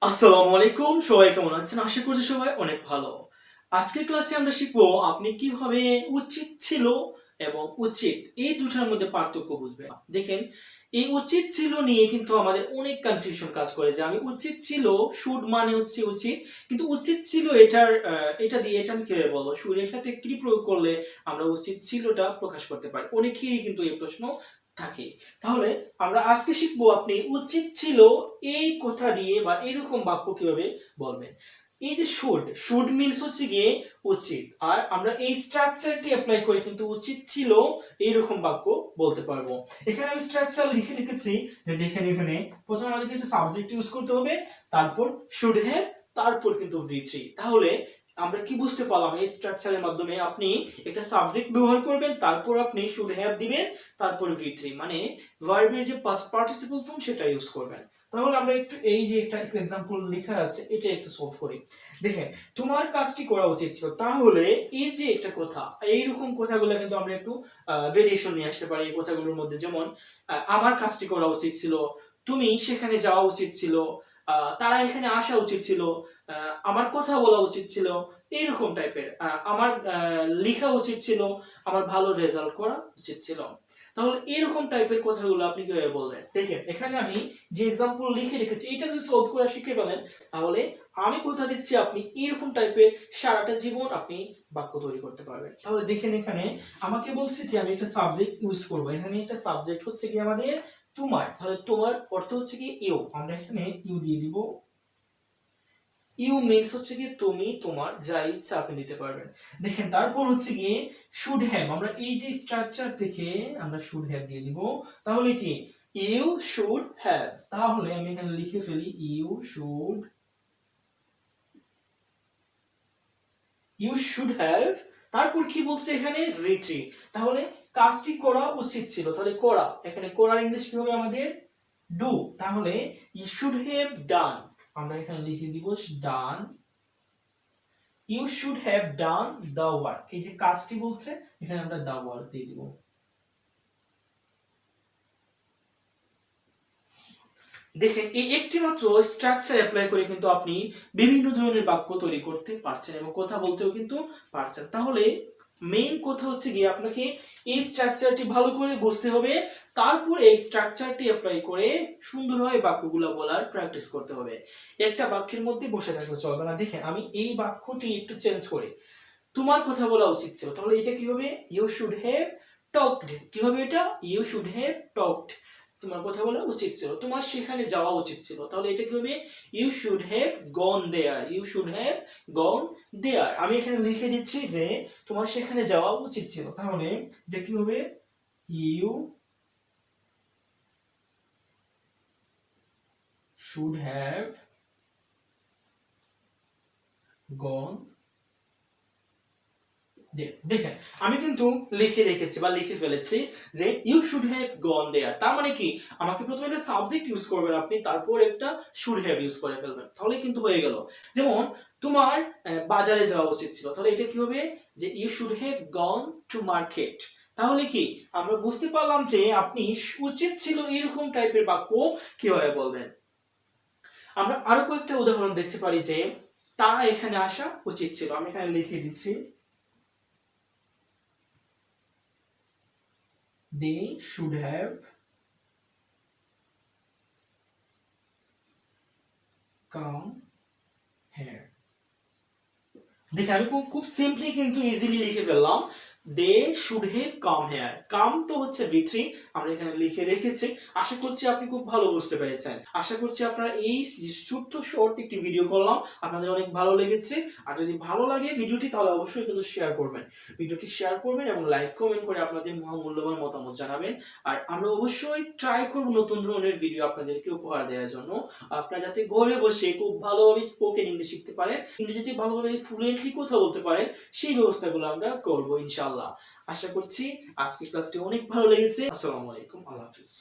আসসালামু আলাইকুম, সবাই কেমন আছেন? আশা করছি সবাই অনেক ভালো। আজকের ক্লাসে আমরা শিখবো আপনি কিভাবে উচিত ছিল এবং উচিত এই দুটার মধ্যে পার্থক্য বুঝবেন। দেখেন, এই উচিত ছিল নিয়ে কিন্তু আমাদের অনেক কনফিউশন কাজ করে যে আমি উচিত ছিল, শুড মানে হচ্ছে উচিত, কিন্তু উচিত ছিল এটা দিয়ে এটা আমি কিভাবে বলবো, শুড এর সাথে কি প্রয়োগ করলে আমরা উচিত ছিলটা প্রকাশ করতে পারি। অনেকেরই কিন্তু এই প্রশ্ন থাকে। তাহলে আমরা আজকে শিখবো আপনি উচিত ছিল এই কথা দিয়ে বা এরকম বাক্য কিভাবে বলবেন। এই যে শুড মিন্স হচ্ছে গিয়ে উচিত, আর আমরা এই স্ট্রাকচারটি অ্যাপ্লাই করে কিন্তু উচিত ছিল এইরকম বাক্য বলতে পারবো। এখানে আমি স্ট্রাকচার লিখে রেখেছি যে দেখেন, এখানে প্রথমে আমাদেরকে একটা সাবজেক্ট ইউজ করতে হবে, তারপর শুড হ্যাভ, তারপর কিন্তু V3। তাহলে আমরা কি বুঝতে পারলাম, এই স্ট্রাকচারের মাধ্যমে আপনি একটা সাবজেক্ট ব্যবহার করবেন, তারপর আপনি শুড হ্যাভ দিবেন, তারপর V3 মানে ভার্বের যে পাস্ট পার্টিসিপল ফর্ম সেটা ইউজ করবেন। তাহলে আমরা একটু এই যে একটা এক্সাম্পল লেখা আছে এটা একটু সলভ করি। দেখেন, তোমার কাজটি করা উচিত ছিল। তাহলে এই যে একটা কথা, এইরকম কথাগুলো কিন্তু আমরা একটু ভেরিয়েশন নিয়ে আসতে পারি এই কথাগুলোর মধ্যে। যেমন আমার কাজটি করা উচিত ছিল, তুমি সেখানে যাওয়া উচিত ছিল, তারা এখানে আসা উচিত ছিল, আমার কথা বলা উচিত ছিল, এইরকম টাইপের। আমার লেখা উচিত ছিল, আমার ভালো রেজাল্ট করা উচিত ছিল। তাহলে এরকম টাইপের কথাগুলো আপনি কিভাবে বলবেন? দেখেন, এখানে আমি যে এক্সাম্পল লিখে রেখেছি এটা যদি সলভ করে শিখে ফেলেন, তাহলে আমি কথা দিচ্ছি আপনি এরকম টাইপের সারাটা জীবন আপনি বাক্য তৈরি করতে পারবেন। তাহলে দেখেন, এখানে আমাকে বলছে যে আমি একটা সাবজেক্ট ইউজ করব। এখানে একটা সাবজেক্ট হচ্ছে কি আমাদের তোমার, তাহলে তোমার অর্থ হচ্ছে কি ইউ, আমরা এখানে ইউ দিয়ে দিব। ইউ মিন্স হচ্ছে কি তুমি, তোমার, যা ইচ্ছা আপনি দিতে পারবেন। দেখেন, তারপর হচ্ছে কি শুড হ্যাভ, আমরা এই যে স্ট্রাকচার থেকে আমরা শুড হ্যাভ দিয়ে দিব। তাহলে কি ইউ শুড হ্যাভ, তাহলে আমি এখানে লিখে ফেলি ইউ শুড হ্যাভ। তারপর কি বলছে এখানে রিট্রি, তাহলে কাজটি করা উচিত ছিল। তাহলে করা, এখানে করার ইংলিশ কি হবে আমাদের ডু। তাহলে ইউ শুড হ্যাভ ডান, আমরা এখানে লিখে দিব done. You should have done the work, এই যে কাজটি বলছে এখানে আমরা দ্য ওয়ার্ক দিয়ে দিব। দেখেন, এই একটি মাত্র স্ট্রাকচার অ্যাপ্লাই করে কিন্তু আপনি বিভিন্ন ধরনের বাক্য তৈরি করতে পারছেন এবং কথা বলতেও কিন্তু পারছেন। তাহলে মেইন কথা হচ্ছে গিয়ে আপনাকে এই স্ট্রাকচারটি ভালো করে বুঝতে হবে, তারপর এই স্ট্রাকচারটি অ্যাপ্লাই করে সুন্দরভাবে বাক্যগুলো বলার প্র্যাকটিস করতে হবে। একটা বাক্যের মধ্যে বসে থাকলে চলবে না। দেখেন, আমি এই বাক্যটি একটু চেঞ্জ করি, তোমার কথা বলা উচিত ছিল। তাহলে এটা কি হবে ইউ শুড হ্যাভ টকড। কি হবে এটা ইউ শুড হ্যাভ টকড, তোমার কথা বলা উচিত ছিল, তোমার সেখানে যাওয়া উচিত ছিল। তাহলে এটা কি হবে you should have gone there, you should have gone there. আমি এখানে লিখে দিচ্ছি যে তোমার সেখানে যাওয়া উচিত ছিল। তাহলে এটা কি হবে ইউ শুড হ্যাভ গন। দেখেন, আমি কিন্তু লিখে রেখেছি বা লিখে ফেলেছি যে ইউ শুড হ্যাভ গন দেয়ার। তার মানে কি আমাকে প্রথমে একটা সাবজেক্ট ইউজ করবেন আপনি, তারপর একটা শুড হ্যাভ ইউজ করে ফেলবেন, তাহলে কিন্তু হয়ে গেল। যেমন তোমার বাজারে যাওয়া উচিত ছিল, তাহলে এটা কি হবে যে you should have gone to market. তাহলে কি আমরা বুঝতে পারলাম যে আপনি উচিত ছিল এরকম টাইপের বাক্য কিভাবে বলবেন। আমরা আরো কয়েকটা উদাহরণ দেখতে পারি যে তারা এখানে আসা উচিত ছিল। আমি এখানে লিখে দিচ্ছি they should have come here। দেখেন, আমি খুব খুব সিম্পলি কিন্তু ইজিলি লিখে ফেললাম they should have come here. Come তো হচ্ছে V3, আমরা এখানে লিখে রেখেছি। আশা করছি আপনি খুব ভালো বুঝতে পেরেছেন। আশা করছি আপনারা এই ছোট্ট শর্ট একটি ভিডিও করলাম আপনাদের অনেক ভালো লেগেছে। আর যদি ভালো লাগে ভিডিওটি, তাহলে অবশ্যই কিন্তু শেয়ার করবেন, ভিডিওটি শেয়ার করবেন এবং লাইক কমেন্ট করে আপনাদের মহামূল্যবান মতামত জানাবেন। আর আমরা অবশ্যই ট্রাই করব নতুন ধরনের ভিডিও আপনাদেরকে উপহার দেওয়ার জন্য, আপনারা যাতে ঘরে বসে খুব ভালোভাবে স্পোকেন ইংলিশ শিখতে পারেন, ইংরেজিতে ভালোভাবে ফ্লুয়েন্টলি কথা বলতে পারেন, সেই ব্যবস্থাগুলো আমরা করব ইনশাআল্লাহ। আশা করছি আজকের ক্লাসটি অনেক ভালো লেগেছে। আসসালামু আলাইকুম, আল্লাহ হাফেজ।